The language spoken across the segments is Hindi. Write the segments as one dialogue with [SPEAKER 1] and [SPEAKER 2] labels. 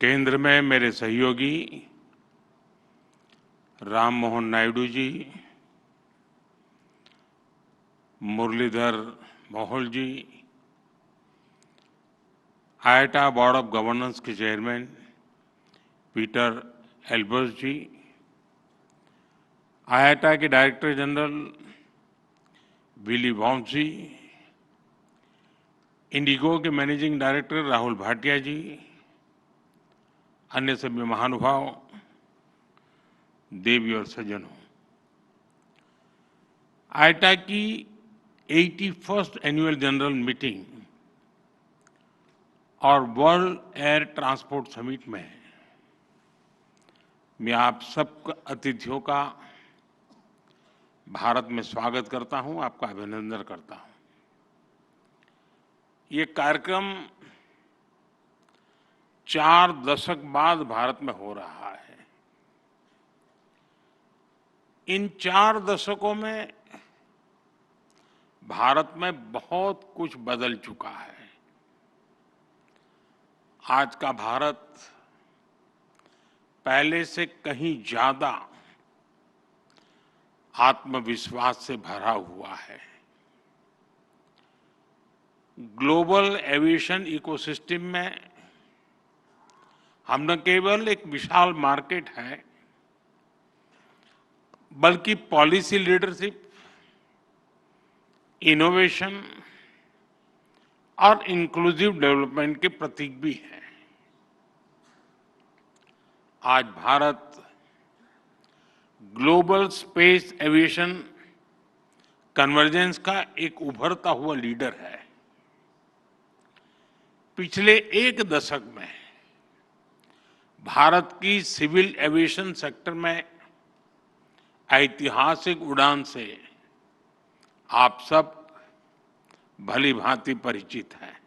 [SPEAKER 1] केंद्र में मेरे सहयोगी राम मोहन नायडू जी, मुरलीधर मोहोल जी, आईआईटी बोर्ड ऑफ गवर्नेंस के चेयरमैन पीटर एल्बर्स जी, आईआईटी के डायरेक्टर जनरल विली वॉन्स जी, इंडिगो के मैनेजिंग डायरेक्टर राहुल भाटिया जी, अन्य सभी महानुभाव, देवी और सज्जनों, आईआईटी की 81st एनुअल जनरल मीटिंग और वर्ल्ड एयर ट्रांसपोर्ट समिट में मैं आप सब अतिथियों का भारत में स्वागत करता हूं, आपका अभिनंदन करता हूं। ये कार्यक्रम 4 दशक बाद भारत में हो रहा है। इन 4 दशकों में भारत में बहुत कुछ बदल चुका है। आज का भारत पहले से कहीं ज्यादा आत्मविश्वास से भरा हुआ है। ग्लोबल एविएशन इकोसिस्टम में हम न केवल एक विशाल मार्केट है, बल्कि पॉलिसी लीडरशिप, इनोवेशन और इंक्लूसिव डेवलपमेंट के प्रतीक भी है। आज Bharat global space aviation convergence का एक उभरता हुआ लीडर है। पिछले 1 दशक में भारत की सिविल एविएशन सेक्टर में ऐतिहासिक उड़ान से आप सब भली भांति परिचित हैं।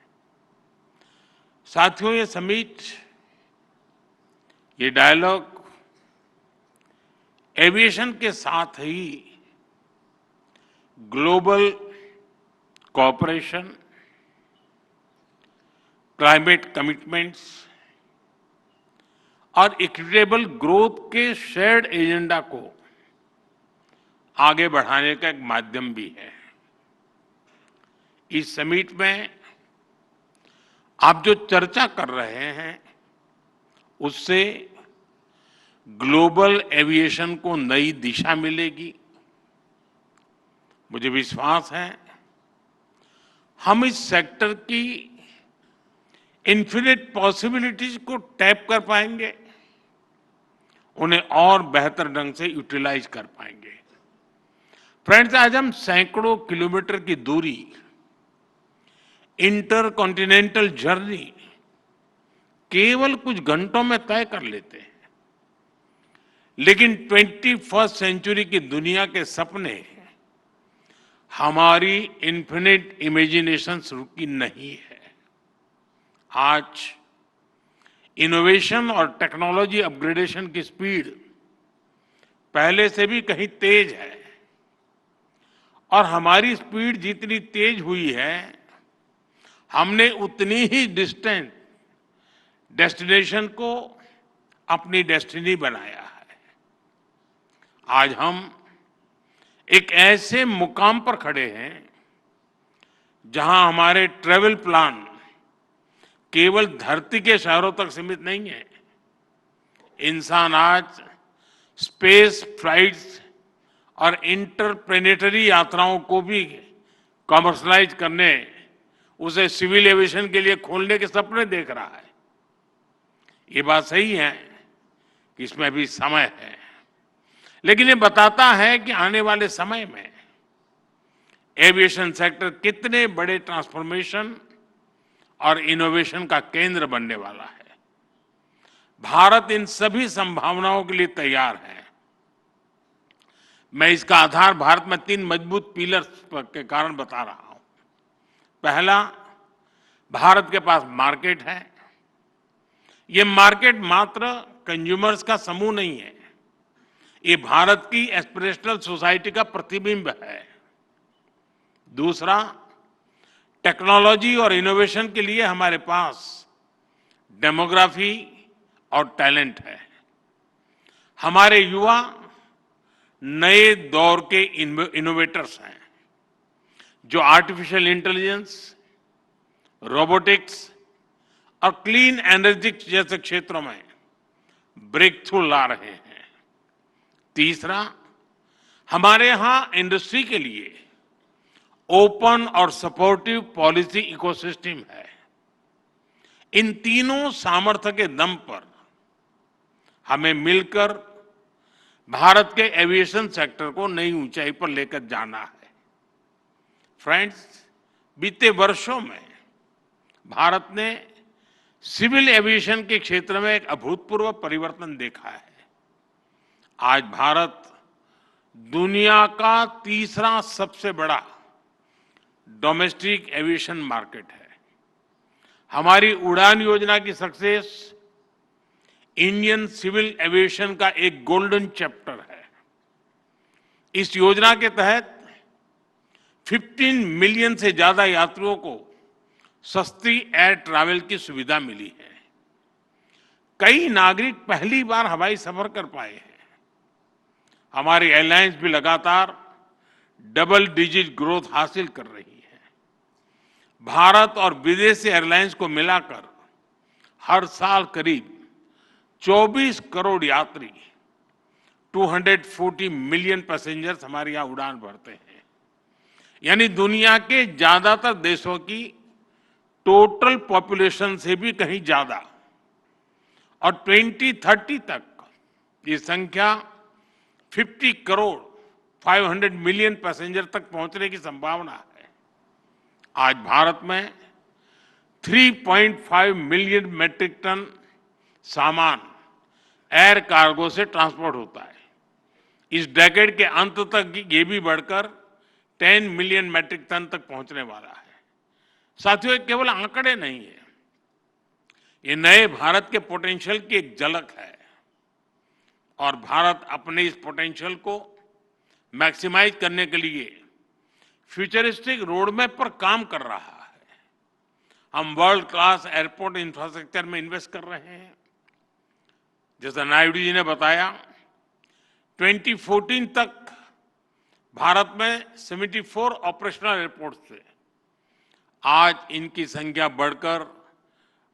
[SPEAKER 1] साथियों, ये समिट, ये डायलॉग एविएशन के साथ ही ग्लोबल कोऑपरेशन, क्लाइमेट कमिटमेंट्स और इक्विटेबल ग्रोथ के शेयर्ड एजेंडा को आगे बढ़ाने का एक माध्यम भी है। इस समिट में आप जो चर्चा कर रहे हैं, उससे ग्लोबल एविएशन को नई दिशा मिलेगी। मुझे विश्वास है हम इस सेक्टर की इन्फिनिट पॉसिबिलिटीज को टैप कर पाएंगे, उन्हें और बेहतर ढंग से यूटिलाइज कर पाएंगे। फ्रेंड्स, आज हम सैकड़ों किलोमीटर की दूरी, इंटरकॉन्टिनेंटल जर्नी केवल कुछ घंटों में तय कर लेते हैं, लेकिन 21st सेंचुरी की दुनिया के सपने हमारी इन्फिनिट इमेजिनेशन रुकी नहीं है। आज इनोवेशन और टेक्नोलॉजी अपग्रेडेशन की स्पीड पहले से भी कहीं तेज है, और हमारी स्पीड जितनी तेज हुई है, हमने उतनी ही डिस्टेंट डेस्टिनेशन को अपनी डेस्टिनी बनाया है। आज हम एक ऐसे मुकाम पर खड़े हैं जहां हमारे ट्रैवल प्लान केवल धरती के शहरों तक सीमित नहीं है। इंसान आज स्पेस फ्लाइट्स और इंटरप्लेनेटरी यात्राओं को भी कमर्शलाइज करने, उसे सिविल एविएशन के लिए खोलने के सपने देख रहा है। ये बात सही है कि इसमें भी समय है, लेकिन ये बताता है कि आने वाले समय में एविएशन सेक्टर कितने बड़े ट्रांसफॉर्मेशन और इनोवेशन का केंद्र बनने वाला है। भारत इन सभी संभावनाओं के लिए तैयार है। मैं इसका आधार भारत में 3 मजबूत पिलर्स के कारण बता रहा हूं। पहला, भारत के पास मार्केट है। ये मार्केट मात्र कंज्यूमर्स का समूह नहीं है, ये भारत की एस्पिरेशनल सोसाइटी का प्रतिबिंब है। दूसरा, टेक्नोलॉजी और इनोवेशन के लिए हमारे पास डेमोग्राफी और टैलेंट है। हमारे युवा नए दौर के इनोवेटर्स हैं जो आर्टिफिशियल इंटेलिजेंस, रोबोटिक्स और क्लीन एनर्जी जैसे क्षेत्रों में ब्रेक थ्रू ला रहे हैं। तीसरा, हमारे यहां इंडस्ट्री के लिए ओपन और सपोर्टिव पॉलिसी इकोसिस्टम है। इन तीनों सामर्थ्य के दम पर हमें मिलकर भारत के एविएशन सेक्टर को नई ऊंचाई पर लेकर जाना है। फ्रेंड्स, बीते वर्षों में भारत ने सिविल एविएशन के क्षेत्र में एक अभूतपूर्व परिवर्तन देखा है। आज भारत दुनिया का तीसरा सबसे बड़ा डोमेस्टिक एविएशन मार्केट है। हमारी उड़ान योजना की सक्सेस इंडियन सिविल एविएशन का एक गोल्डन चैप्टर है। इस योजना के तहत 15 मिलियन से ज्यादा यात्रियों को सस्ती एयर ट्रैवल की सुविधा मिली है। कई नागरिक पहली बार हवाई सफर कर पाए हैं। हमारी एयरलाइंस भी लगातार डबल डिजिट ग्रोथ हासिल कर रही है। भारत और विदेशी एयरलाइंस को मिलाकर हर साल करीब 24 करोड़ यात्री, 240 मिलियन पैसेंजर्स हमारे यहां उड़ान भरते हैं। यानी दुनिया के ज्यादातर देशों की टोटल पॉपुलेशन से भी कहीं ज्यादा। और 2030 तक ये संख्या 50 करोड़ 500 मिलियन पैसेंजर तक पहुंचने की संभावना है। आज भारत में 3.5 मिलियन मेट्रिक टन सामान एयर कार्गो से ट्रांसपोर्ट होता है। इस डेकेड के अंत तक ये भी बढ़कर 10 मिलियन मेट्रिक टन तक पहुंचने वाला है। साथियों, ये केवल आंकड़े नहीं है, ये नए भारत के पोटेंशियल की एक झलक है और भारत अपने इस पोटेंशियल को मैक्सिमाइज करने के लिए फ्यूचरिस्टिक रोडमैप पर काम कर रहा है। हम वर्ल्ड क्लास एयरपोर्ट इंफ्रास्ट्रक्चर में इन्वेस्ट कर रहे हैं। जैसा नायडू जी ने बताया, 2014 तक भारत में 74 ऑपरेशनल एयरपोर्ट थे। आज इनकी संख्या बढ़कर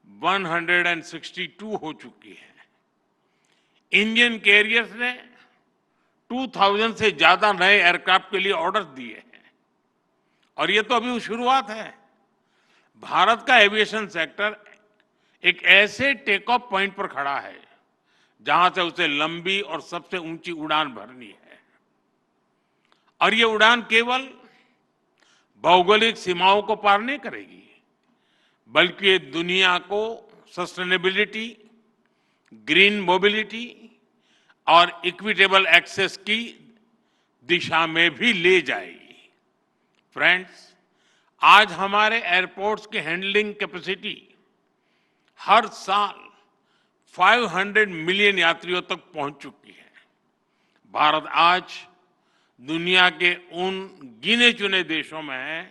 [SPEAKER 1] 162 हो चुकी है। इंडियन कैरियर्स ने 2000 से ज्यादा नए एयरक्राफ्ट के लिए ऑर्डर दिए हैं और ये तो अभी शुरुआत है। भारत का एविएशन सेक्टर एक ऐसे टेक ऑफ पॉइंट पर खड़ा है जहां से उसे लंबी और सबसे ऊंची उड़ान भरनी है। और ये उड़ान केवल भौगोलिक सीमाओं को पार नहीं करेगी, बल्कि ये दुनिया को सस्टेनेबिलिटी, ग्रीन मोबिलिटी और इक्विटेबल एक्सेस की दिशा में भी ले जाएगी। फ्रेंड्स, आज हमारे एयरपोर्ट्स की हैंडलिंग कैपेसिटी हर साल 500 मिलियन यात्रियों तक पहुंच चुकी है। भारत आज दुनिया के उन गिने चुने देशों में है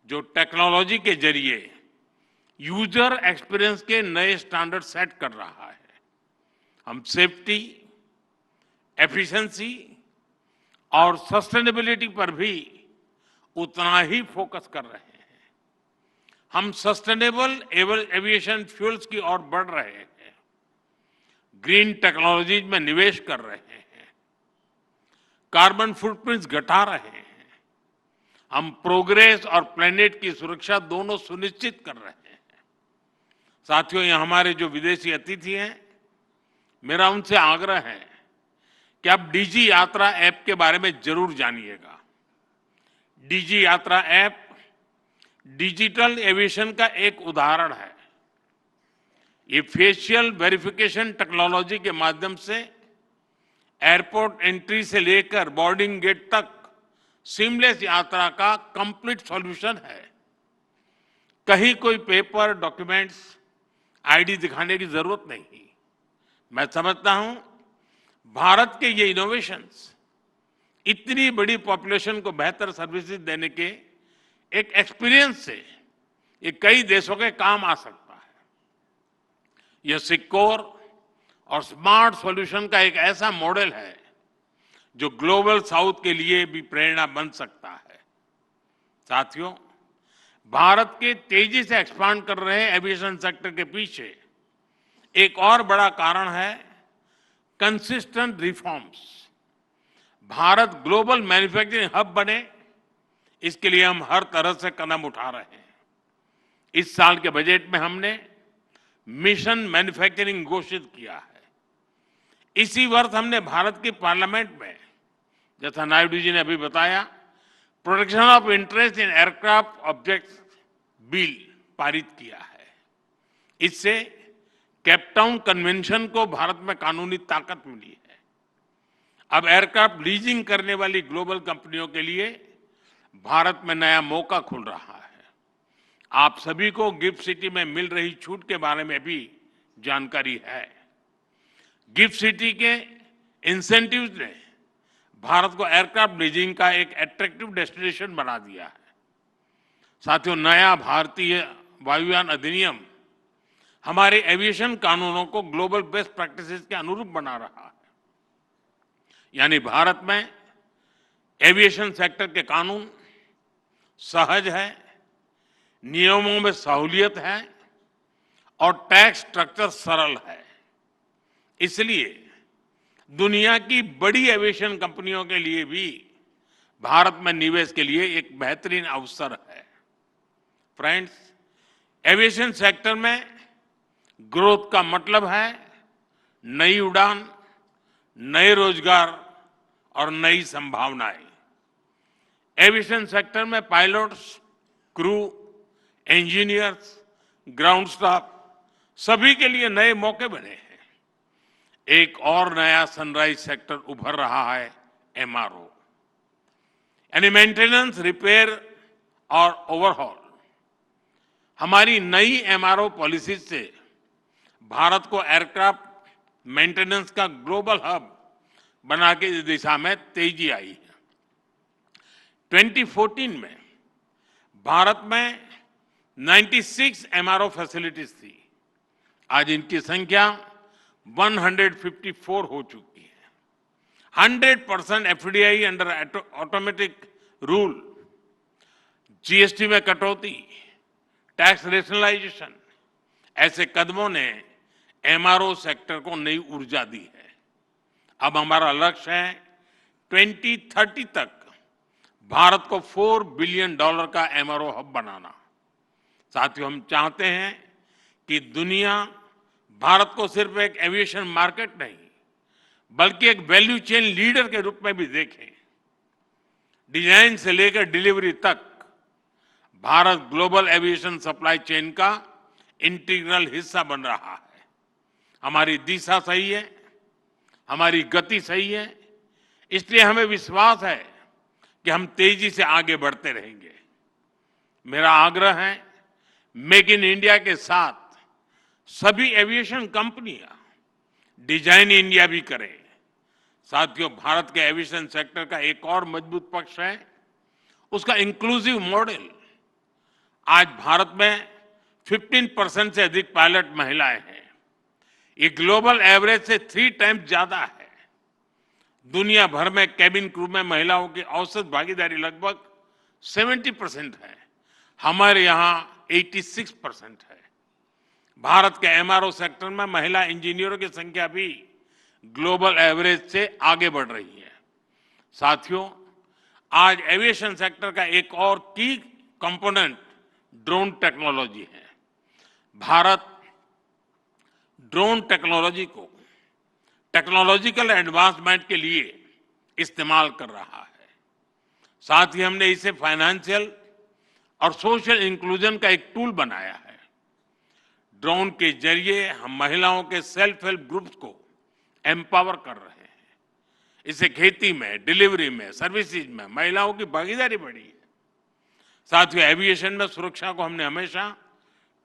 [SPEAKER 1] जो टेक्नोलॉजी के जरिए यूजर एक्सपीरियंस के नए स्टैंडर्ड सेट कर रहा है। हम सेफ्टी, एफिशिएंसी और सस्टेनेबिलिटी पर भी उतना ही फोकस कर रहे हैं। हम सस्टेनेबल एविएशन फ्यूल्स की ओर बढ़ रहे हैं, ग्रीन टेक्नोलॉजीज में निवेश कर रहे हैं, कार्बन फुटप्रिंट्स घटा रहे हैं। हम प्रोग्रेस और प्लेनेट की सुरक्षा दोनों सुनिश्चित कर रहे हैं। साथियों, ये हमारे जो विदेशी अतिथि हैं, मेरा उनसे आग्रह है कि आप डीजी यात्रा ऐप के बारे में जरूर जानिएगा। डीजी यात्रा ऐप डिजिटल एविएशन का एक उदाहरण है। ये फेशियल वेरिफिकेशन टेक्नोलॉजी के माध्यम से एयरपोर्ट एंट्री से लेकर बोर्डिंग गेट तक सीमलेस यात्रा का कंप्लीट सॉल्यूशन है। कहीं कोई पेपर, डॉक्यूमेंट्स, आईडी दिखाने की जरूरत नहीं। मैं समझता हूं भारत के ये इनोवेशंस इतनी बड़ी पॉपुलेशन को बेहतर सर्विसेज देने के एक एक्सपीरियंस से ये कई देशों के काम आ सकता है। यह सिक्योर, और स्मार्ट सॉल्यूशन का एक ऐसा मॉडल है जो ग्लोबल साउथ के लिए भी प्रेरणा बन सकता है। साथियों, भारत के तेजी से एक्सपांड कर रहे एविएशन सेक्टर के पीछे एक और बड़ा कारण है consistent reforms. Bharat global manufacturing hub बने, इसके लिए हम हर तरह से कदम उठा रहे हैं। इस साल के बजट में हमने मिशन मैन्युफैक्चरिंग घोषित किया है। इसी वर्ष हमने भारत की पार्लियामेंट में, जैसा नायडू जी ने अभी बताया, protection of interest in aircraft objects bill पारित किया है। इससे केपटाउन कन्वेंशन को भारत में कानूनी ताकत मिली है। अब एयरक्राफ्ट लीजिंग करने वाली ग्लोबल कंपनियों के लिए भारत में नया मौका खुल रहा है। आप सभी को गिफ्ट सिटी में मिल रही छूट के बारे में भी जानकारी है। गिफ्ट सिटी के इंसेंटिव्स ने भारत को एयरक्राफ्ट लीजिंग का एक अट्रैक्टिव डेस्टिनेशन बना दिया है। साथियों, नया भारतीय वायुयान अधिनियम हमारे एविएशन कानूनों को ग्लोबल बेस्ट प्रैक्टिसेस के अनुरूप बना रहा है। यानी भारत में एविएशन सेक्टर के कानून सहज है, नियमों में सहूलियत है और टैक्स स्ट्रक्चर सरल है। इसलिए दुनिया की बड़ी एविएशन कंपनियों के लिए भी भारत में निवेश के लिए एक बेहतरीन अवसर है। फ्रेंड्स, एविएशन सेक्टर में ग्रोथ का मतलब है नई उड़ान, नए रोजगार और नई संभावनाएं। एविएशन सेक्टर में pilots, crew, engineers, ground staff सभी के लिए नए मौके बने हैं। एक और नया सनराइज सेक्टर उभर रहा है, एमआरओ, यानी मेंटेनेंस, रिपेयर और ओवरहॉल। हमारी नई एमआरओ पॉलिसी से भारत को एयरक्राफ्ट मेंटेनेंस का ग्लोबल हब बना के इस दिशा में तेजी आई है। 2014 में भारत में 96 एमआरओ फैसिलिटीज थी। आज इनकी संख्या 154 हो चुकी है। 100% FDI under automatic rule, GST में कटौती, टैक्स रेशनलाइजेशन, ऐसे कदमों ने एमआरओ सेक्टर को नई ऊर्जा दी है। अब हमारा लक्ष्य है 2030 तक भारत को $4 बिलियन का एमआरओ हब बनाना। साथियों, हम चाहते हैं कि दुनिया भारत को सिर्फ एक एविएशन मार्केट नहीं, बल्कि एक वैल्यू चेन लीडर के रूप में भी देखें। डिजाइन से लेकर डिलीवरी तक Bharat global aviation supply chain का इंटीग्रल हिस्सा बन रहा है। हमारी दिशा सही है, हमारी गति सही है, इसलिए हमें विश्वास है कि हम तेजी से आगे बढ़ते रहेंगे। मेरा आग्रह है, मेक इन इंडिया के साथ सभी एविएशन कंपनियां डिजाइन इंडिया भी करें। साथियों, भारत के एविएशन सेक्टर का एक और मजबूत पक्ष है उसका इंक्लूसिव मॉडल। आज भारत में 15% से अधिक पायलट महिलाएं हैं। ये ग्लोबल एवरेज से 3 टाइम्स ज्यादा है। दुनिया भर में कैबिन क्रू में महिलाओं की औसत भागीदारी लगभग 70% है। हमारे यहाँ 86% है। भारत के एमआरओ सेक्टर में महिला इंजीनियरों की संख्या भी ग्लोबल एवरेज से आगे बढ़ रही है। साथियों, आज एविएशन सेक्टर का एक और की कंपोनेंट ड्रोन टेक्नोलॉजी है। भारत ड्रोन टेक्नोलॉजी को टेक्नोलॉजिकल एडवांसमेंट के लिए इस्तेमाल कर रहा है। साथ ही हमने इसे फाइनेंशियल और सोशल इंक्लूजन का एक टूल बनाया है। ड्रोन के जरिए हम महिलाओं के सेल्फ हेल्प ग्रुप्स को एम्पावर कर रहे हैं। इससे खेती में, डिलीवरी में, सर्विसेज में महिलाओं की भागीदारी बढ़ी है। साथियों, एविएशन में सुरक्षा को हमने हमेशा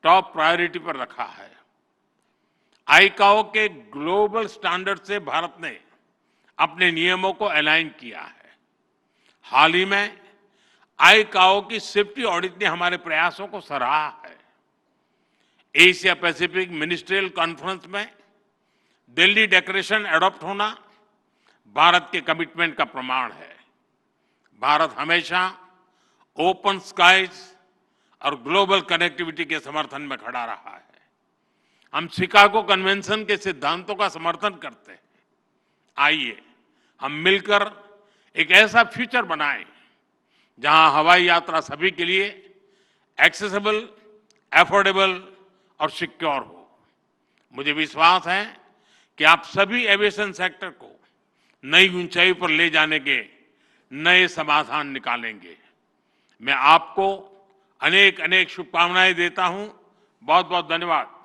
[SPEAKER 1] टॉप प्रायोरिटी पर रखा है। आईकाओ के ग्लोबल स्टैंडर्ड से भारत ने अपने नियमों को अलाइन किया है। हाल ही में आईकाओ की सेफ्टी ऑडिट ने हमारे प्रयासों को सराहा है। एशिया पैसिफिक मिनिस्ट्रियल कॉन्फ्रेंस में दिल्ली डेक्लेरेशन एडॉप्ट होना भारत के कमिटमेंट का प्रमाण है। भारत हमेशा ओपन स्काईज और ग्लोबल कनेक्टिविटी के समर्थन में खड़ा रहा है। हम शिकागो कन्वेंशन के सिद्धांतों का समर्थन करते हैं। आइए हम मिलकर एक ऐसा फ्यूचर बनाएं जहां हवाई यात्रा सभी के लिए एक्सेसिबल, अफोर्डेबल और सिक्योर हो। मुझे विश्वास है कि आप सभी एविएशन सेक्टर को नई ऊंचाई पर ले जाने के नए समाधान निकालेंगे। मैं आपको अनेक अनेक शुभकामनाएं देता हूं। बहुत बहुत धन्यवाद।